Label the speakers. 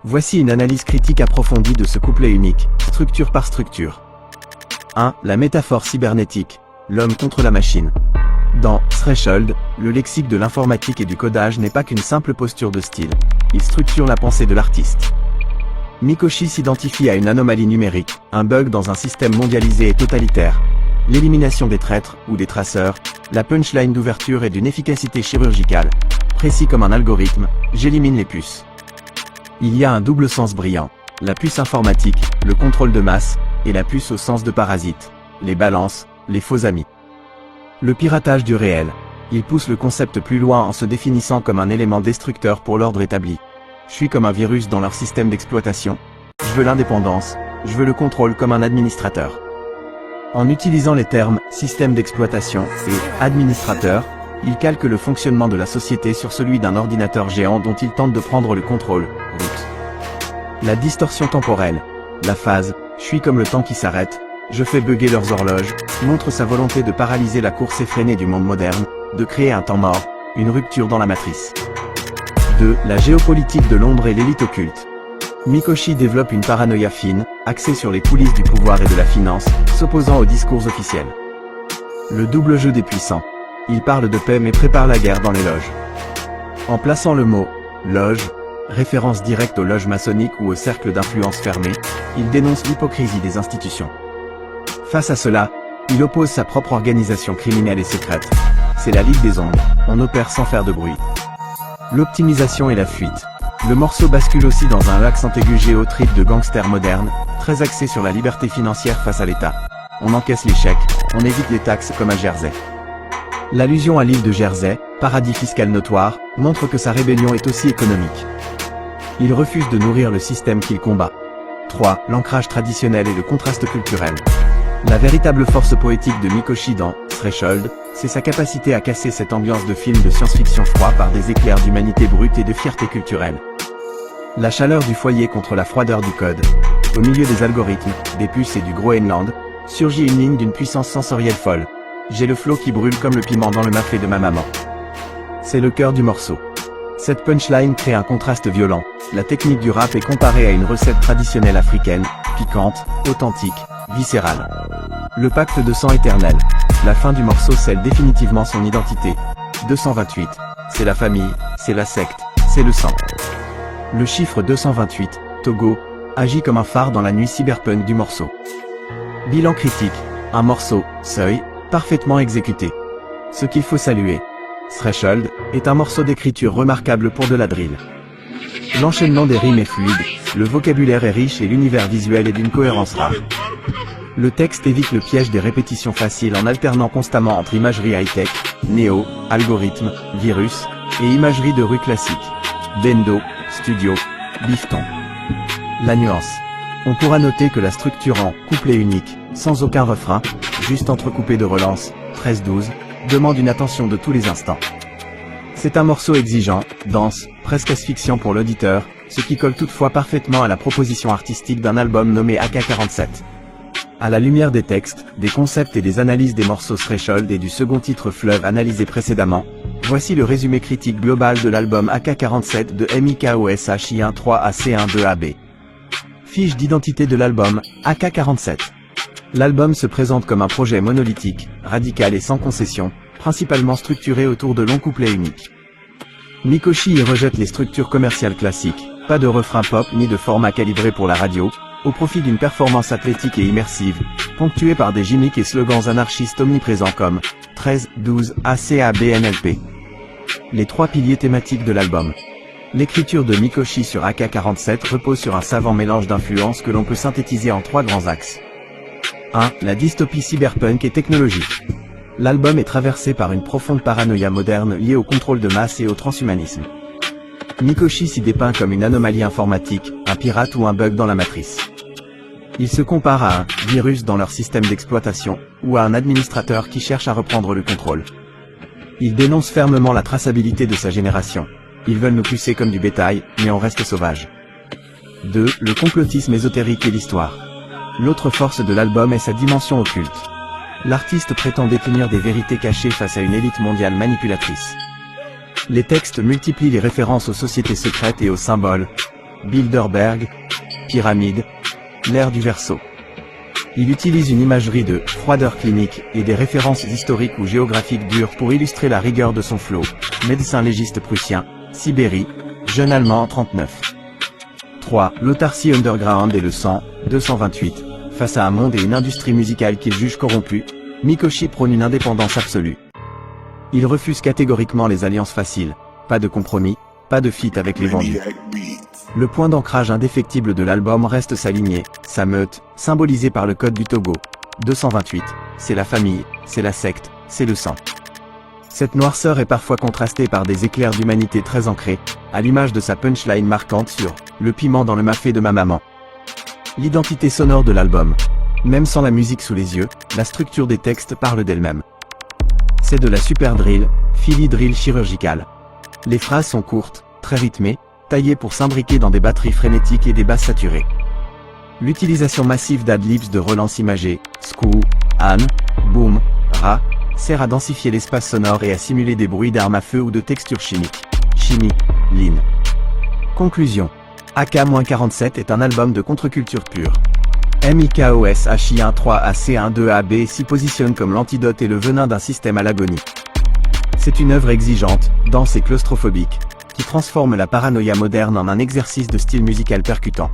Speaker 1: Voici une analyse critique approfondie de ce couplet unique, structure par structure. 1. La métaphore cybernétique, l'homme contre la machine. Dans Threshold, le lexique de l'informatique et du codage n'est pas qu'une simple posture de style. Il structure la pensée de l'artiste. Mikoshi s'identifie à une anomalie numérique, un bug dans un système mondialisé et totalitaire. L'élimination des traîtres, ou des traceurs, la punchline d'ouverture est d'une efficacité chirurgicale. Précis comme un algorithme, j'élimine les puces. Il y a un double sens brillant. La puce informatique, le contrôle de masse, et la puce au sens de parasite, les balances, les faux amis. Le piratage du réel. Il pousse le concept plus loin en se définissant comme un élément destructeur pour l'ordre établi. Je suis comme un virus dans leur système d'exploitation. Je veux l'indépendance, je veux le contrôle comme un administrateur. En utilisant les termes « système d'exploitation » et « administrateur », il calque le fonctionnement de la société sur celui d'un ordinateur géant dont il tente de prendre le contrôle. Root. La distorsion temporelle. La phase « je suis comme le temps qui s'arrête, je fais bugger leurs horloges » montre sa volonté de paralyser la course effrénée du monde moderne, de créer un temps mort, une rupture dans la matrice. 2. La géopolitique de l'ombre et l'élite occulte. Mikoshi développe une paranoïa fine, axée sur les coulisses du pouvoir et de la finance, s'opposant aux discours officiels. Le double jeu des puissants. Il parle de paix mais prépare la guerre dans les loges. En plaçant le mot « loge », référence directe aux loges maçonniques ou aux cercles d'influence fermés, il dénonce l'hypocrisie des institutions. Face à cela, il oppose sa propre organisation criminelle et secrète. C'est la Ligue des Ombres, on opère sans faire de bruit. L'optimisation et la fuite. Le morceau bascule aussi dans un accent aigu géotrip de gangsters modernes, très axé sur la liberté financière face à l'État. On encaisse les chèques, on évite les taxes comme à Jersey. L'allusion à l'île de Jersey, paradis fiscal notoire, montre que sa rébellion est aussi économique. Il refuse de nourrir le système qu'il combat. 3. L'ancrage traditionnel et le contraste culturel. La véritable force poétique de Mikoshi dans Threshold, c'est sa capacité à casser cette ambiance de film de science-fiction froid par des éclairs d'humanité brute et de fierté culturelle. La chaleur du foyer contre la froideur du code. Au milieu des algorithmes, des puces et du Groenland, surgit une ligne d'une puissance sensorielle folle. J'ai le flot qui brûle comme le piment dans le mafé de ma maman. C'est le cœur du morceau. Cette punchline crée un contraste violent. La technique du rap est comparée à une recette traditionnelle africaine, piquante, authentique, viscérale. Le pacte de sang éternel. La fin du morceau scelle définitivement son identité. 228. C'est la famille, c'est la secte, c'est le sang. Le chiffre 228, Togo, agit comme un phare dans la nuit cyberpunk du morceau. Bilan critique. Un morceau, seuil, parfaitement exécuté. Ce qu'il faut saluer. Threshold est un morceau d'écriture remarquable pour de la drill. L'enchaînement des rimes est fluide, le vocabulaire est riche et l'univers visuel est d'une cohérence rare. Le texte évite le piège des répétitions faciles en alternant constamment entre imagerie high-tech, néo, algorithme, virus, et imagerie de rue classique. Bendo, studio, bifton. La nuance. On pourra noter que la structure en couplet unique, sans aucun refrain, juste entrecoupé de relances, 13-12, demande une attention de tous les instants. C'est un morceau exigeant, dense, presque asphyxiant pour l'auditeur, ce qui colle toutefois parfaitement à la proposition artistique d'un album nommé AK-47. À la lumière des textes, des concepts et des analyses des morceaux Threshold et du second titre Fleuve analysé précédemment, voici le résumé critique global de l'album AK-47 de MIKOSHI13AC12AB. Fiche d'identité de l'album, AK-47. L'album se présente comme un projet monolithique, radical et sans concession, principalement structuré autour de longs couplets uniques. Mikoshi y rejette les structures commerciales classiques, pas de refrain pop ni de format calibré pour la radio, au profit d'une performance athlétique et immersive, ponctuée par des gimmicks et slogans anarchistes omniprésents comme 13, 12, ACABNLP. Les trois piliers thématiques de l'album. L'écriture de Mikoshi sur AK-47 repose sur un savant mélange d'influences que l'on peut synthétiser en trois grands axes. 1. La dystopie cyberpunk et technologique. L'album est traversé par une profonde paranoïa moderne liée au contrôle de masse et au transhumanisme. Mikoshi s'y dépeint comme une anomalie informatique, un pirate ou un bug dans la matrice. Il se compare à un virus dans leur système d'exploitation, ou à un administrateur qui cherche à reprendre le contrôle. Il dénonce fermement la traçabilité de sa génération. Ils veulent nous pousser comme du bétail, mais on reste sauvage. 2. Le complotisme ésotérique et l'histoire. L'autre force de l'album est sa dimension occulte. L'artiste prétend détenir des vérités cachées face à une élite mondiale manipulatrice. Les textes multiplient les références aux sociétés secrètes et aux symboles, Bilderberg, pyramide, l'ère du Verseau. Il utilise une imagerie de froideur clinique et des références historiques ou géographiques dures pour illustrer la rigueur de son flow. Médecin légiste prussien, Sibérie, jeune allemand 39. 3. L'autarcie underground et le sang, 228. Face à un monde et une industrie musicale qu'il juge corrompus, Mikoshi prône une indépendance absolue. Il refuse catégoriquement les alliances faciles, pas de compromis, pas de feat avec les vendus. Le point d'ancrage indéfectible de l'album reste sa lignée, sa meute, symbolisée par le code du Togo. 228. C'est la famille, c'est la secte, c'est le sang. Cette noirceur est parfois contrastée par des éclairs d'humanité très ancrés, à l'image de sa punchline marquante sur « Le piment dans le mafé de ma maman ». L'identité sonore de l'album. Même sans la musique sous les yeux, la structure des textes parle d'elle-même. C'est de la super drill, Philly drill chirurgicale. Les phrases sont courtes, très rythmées, taillées pour s'imbriquer dans des batteries frénétiques et des basses saturées. L'utilisation massive d'adlibs de relance imagée, skou, an, boom, ra, sert à densifier l'espace sonore et à simuler des bruits d'armes à feu ou de textures chimiques. Chimie, lean. Conclusion. AK-47 est un album de contre-culture pure. MIKOSHI13AC12AB s'y positionne comme l'antidote et le venin d'un système à l'agonie. C'est une œuvre exigeante, dense et claustrophobique, qui transforme la paranoïa moderne en un exercice de style musical percutant.